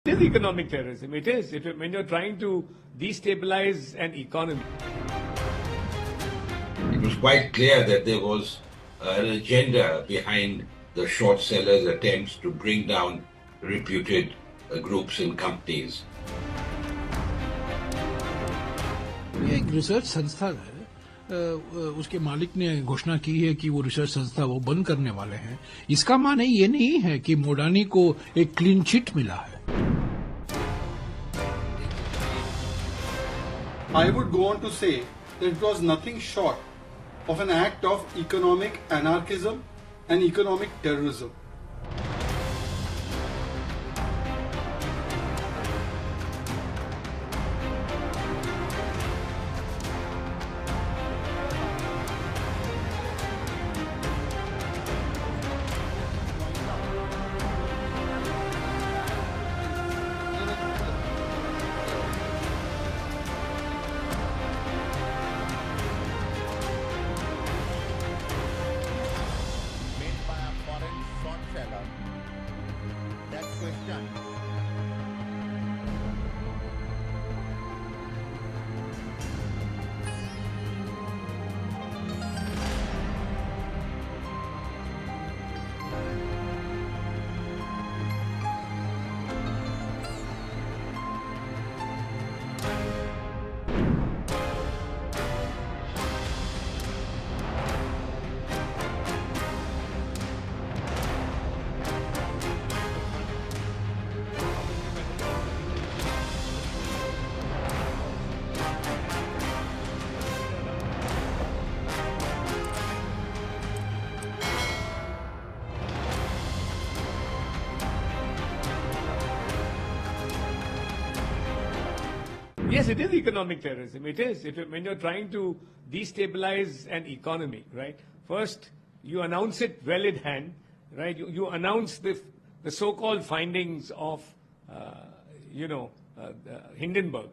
It is economic terrorism. It is. When you're trying to destabilize an economy. It was quite clear that there was an agenda behind the short sellers' attempts to bring down reputed groups and companies. ये एक research संस्था है, उसके मालिक ने घोषणा की है कि वो रिसर्च संस्था वो बंद करने वाले हैं। इसका माने ये नहीं है कि मोडानी को एक क्लीन चिट मिला है। I would go on to say that it was nothing short of an act of economic anarchism and economic terrorism. Yes, it is economic terrorism. It is. When you're trying to destabilize an economy, right? First, you announce it well in hand, right? You announce the so-called findings of, Hindenburg,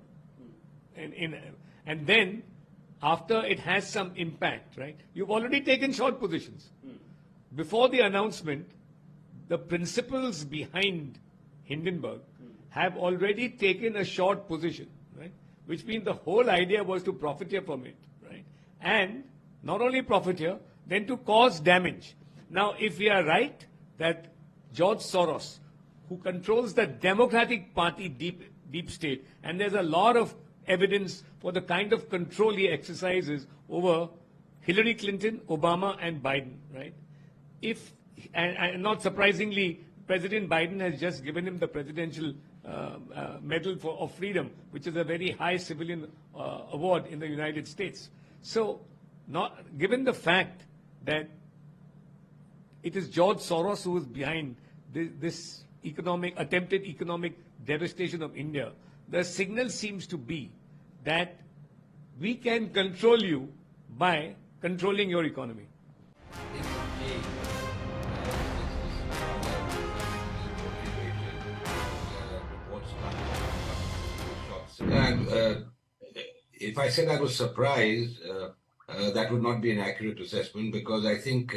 and then after it has some impact, right? You've already taken short positions. Before the announcement, the principles behind Hindenburg have already taken a short position. Right? Which means the whole idea was to profiteer from it, right? And not only profiteer, then to cause damage. Now, if we are right that George Soros, who controls the Democratic Party deep state, and there's a lot of evidence for the kind of control he exercises over Hillary Clinton, Obama, and Biden, right? And not surprisingly, President Biden has just given him the presidential Medal of Freedom, which is a very high civilian award in the United States. So, given the fact that it is George Soros who is behind this attempted economic devastation of India, the signal seems to be that we can control you by controlling your economy. And if I said I was surprised, that would not be an accurate assessment, because I think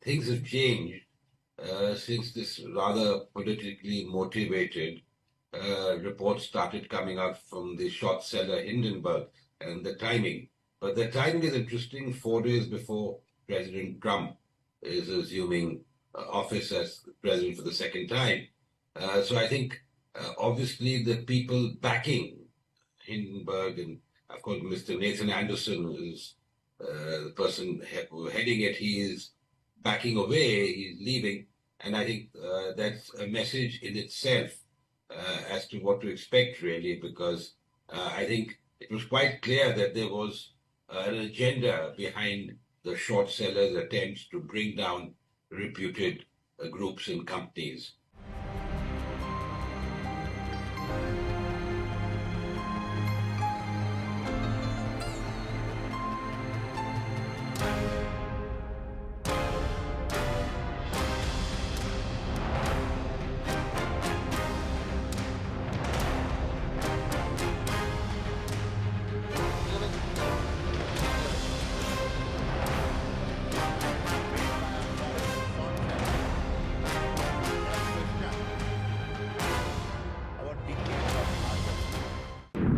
things have changed since this rather politically motivated report started coming out from the short seller Hindenburg, and the timing. But the timing is interesting. 4 days before President Trump is assuming office as president for the second time. So I think obviously the people backing Hindenburg, and of course Mr. Nathan Anderson is the person heading it. He is backing away, he's leaving, and I think that's a message in itself as to what to expect, really, because I think it was quite clear that there was an agenda behind the short sellers' attempts to bring down reputed groups and companies.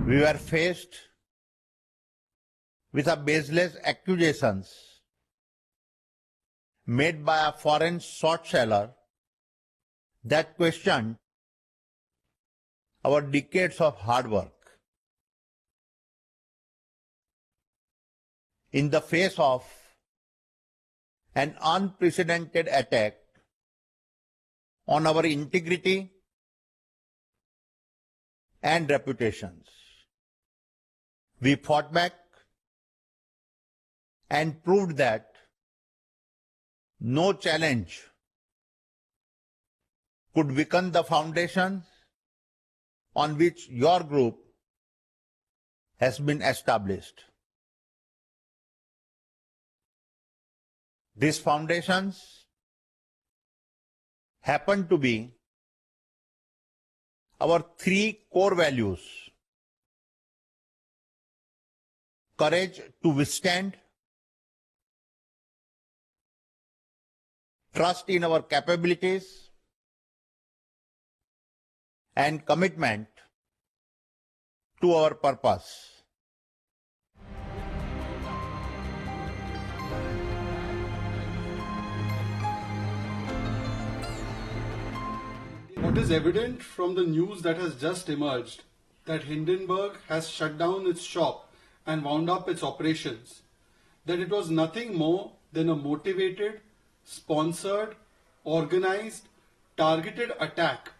we were faced with a baseless accusations made by a foreign short seller that questioned our decades of hard work. In the face of an unprecedented attack on our integrity and reputations, we fought back and proved that no challenge could weaken the foundation on which your group has been established. These foundations happen to be our three core values: courage to withstand, trust in our capabilities, and commitment to our purpose. What is evident from the news that has just emerged, that Hindenburg has shut down its shop and wound up its operations, that it was nothing more than a motivated, sponsored, organized, targeted attack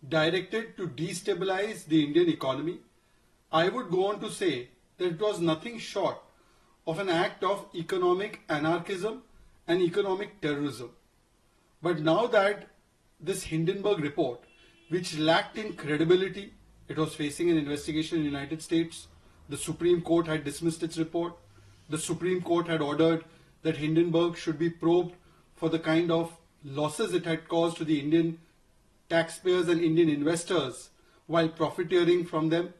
directed to destabilize the Indian economy. I would go on to say that it was nothing short of an act of economic anarchism and economic terrorism. But now that this Hindenburg report, which lacked in credibility, it was facing an investigation in the United States, the Supreme Court had dismissed its report, the Supreme Court had ordered that Hindenburg should be probed for the kind of losses it had caused to the Indian taxpayers and Indian investors while profiteering from them.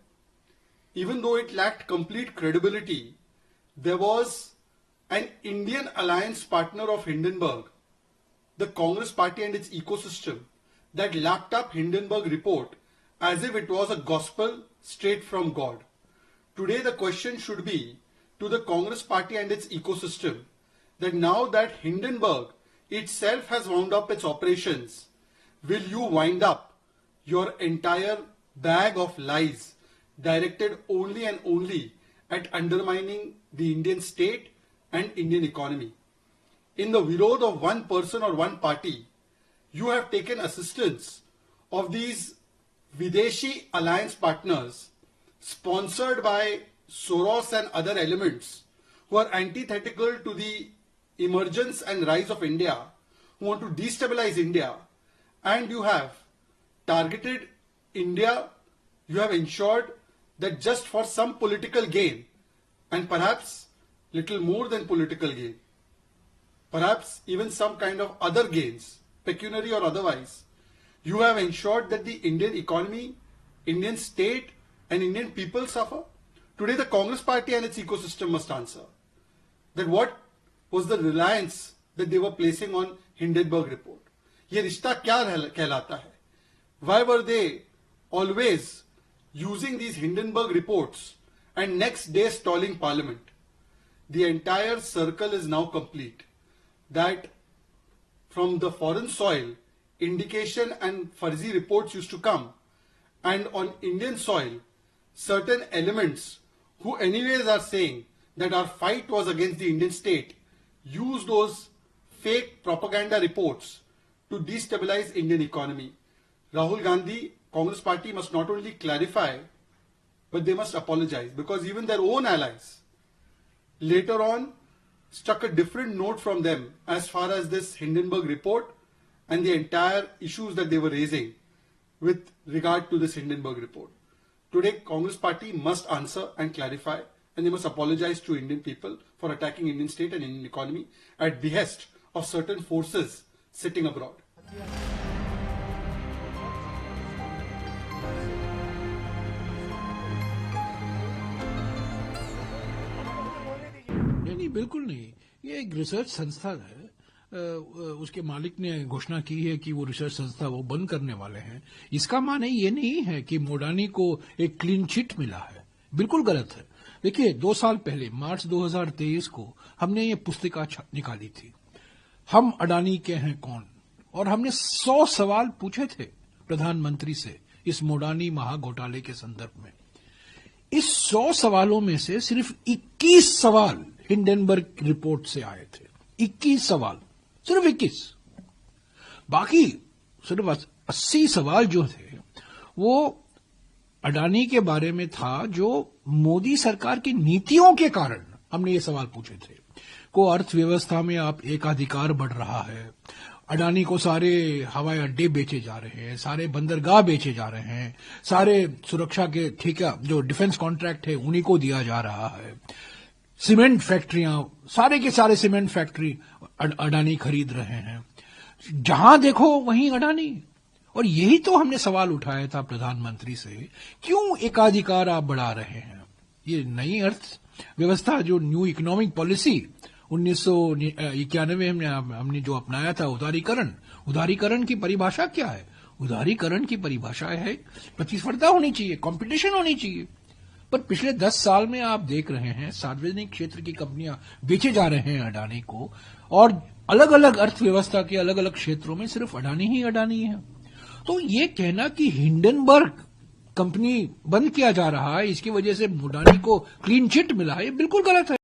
Even though it lacked complete credibility, there was an Indian alliance partner of Hindenburg, the Congress Party and its ecosystem, that lapped up Hindenburg report as if it was a gospel straight from God. Today the question should be to the Congress Party and its ecosystem that now that Hindenburg itself has wound up its operations, will you wind up your entire bag of lies directed only and only at undermining the Indian state and Indian economy? In the virod of one person or one party, you have taken assistance of these Videshi alliance partners sponsored by Soros and other elements who are antithetical to the emergence and rise of India, who want to destabilize India, and you have targeted India. You have ensured that just for some political gain, and perhaps little more than political gain, perhaps even some kind of other gains, pecuniary or otherwise, you have ensured that the Indian economy, Indian state and Indian people suffer. Today the Congress Party and its ecosystem must answer that what was the reliance that they were placing on Hindenburg report. ये रिश्ता क्या कहलाता है? Why were they always using these Hindenburg reports and next day stalling parliament? The entire circle is now complete. That from the foreign soil, indication and fuzzy reports used to come, and on Indian soil, certain elements who anyways are saying that our fight was against the Indian state, use those fake propaganda reports to destabilize Indian economy. Rahul Gandhi, Congress Party must not only clarify, but they must apologize, because even their own allies later on struck a different note from them as far as this Hindenburg report and the entire issues that they were raising with regard to this Hindenburg report. Today, Congress Party must answer and clarify, and they must apologize to Indian people for attacking Indian state and Indian economy at behest of certain forces sitting abroad. नहीं, बिल्कुल नहीं। ये एक research संस्था है, उसके मालिक ने घोषणा की है कि वो रिसर्च संस्था वो बंद करने वाले हैं। इसका माने ये नहीं है कि मोडानी को एक क्लीन चिट मिला है। बिल्कुल गलत है। देखिए 2 साल पहले मार्च 2023 को हमने ये पुस्तिका निकाली थी, हम अडानी के हैं कौन, और हमने 100 सवाल पूछे थे प्रधानमंत्री से इस मोडानी महाघोटाले के संदर्भ में। इस 100 सवालों में से सिर्फ 21 सवाल हिंडनबर्ग रिपोर्ट से आए थे। 21 सवाल, सिर्फ 21। बाकी सिर्फ 80 सवाल जो थे वो अडानी के बारे में था, जो मोदी सरकार की नीतियों के कारण हमने ये सवाल पूछे थे। को अर्थव्यवस्था में आप एकाधिकार बढ़ रहा है, अडानी को सारे हवाई अड्डे बेचे जा रहे हैं, सारे बंदरगाह बेचे जा रहे हैं, सारे सुरक्षा के ठेका जो डिफेंस कॉन्ट्रैक्ट है उन्हीं को दिया जा रहा है, सीमेंट फैक्ट्रियां, सारे के सारे सीमेंट फैक्ट्री अडानी खरीद रहे हैं, जहां देखो वहीं अडानी। और यही तो हमने सवाल उठाया था प्रधानमंत्री से, क्यों एकाधिकार आप बढ़ा रहे हैं। ये नई अर्थव्यवस्था जो न्यू इकोनॉमिक पॉलिसी 1991 में हमने जो अपनाया था, उदारीकरण की परिभाषा क्या है? उदारीकरण की परिभाषा है प्रतिस्पर्धा होनी चाहिए, कंपटीशन होनी चाहिए। पर पिछले 10 साल में आप देख रहे हैं सार्वजनिक क्षेत्र की कंपनियां बेचे जा रहे हैं अडानी को, और अलग अलग अर्थव्यवस्था के अलग अलग क्षेत्रों में सिर्फ अडानी ही अडानी है। तो ये कहना कि हिंडनबर्ग कंपनी बंद किया जा रहा है, इसकी वजह से मोडानी को क्लीन चिट मिला है, ये बिल्कुल गलत है।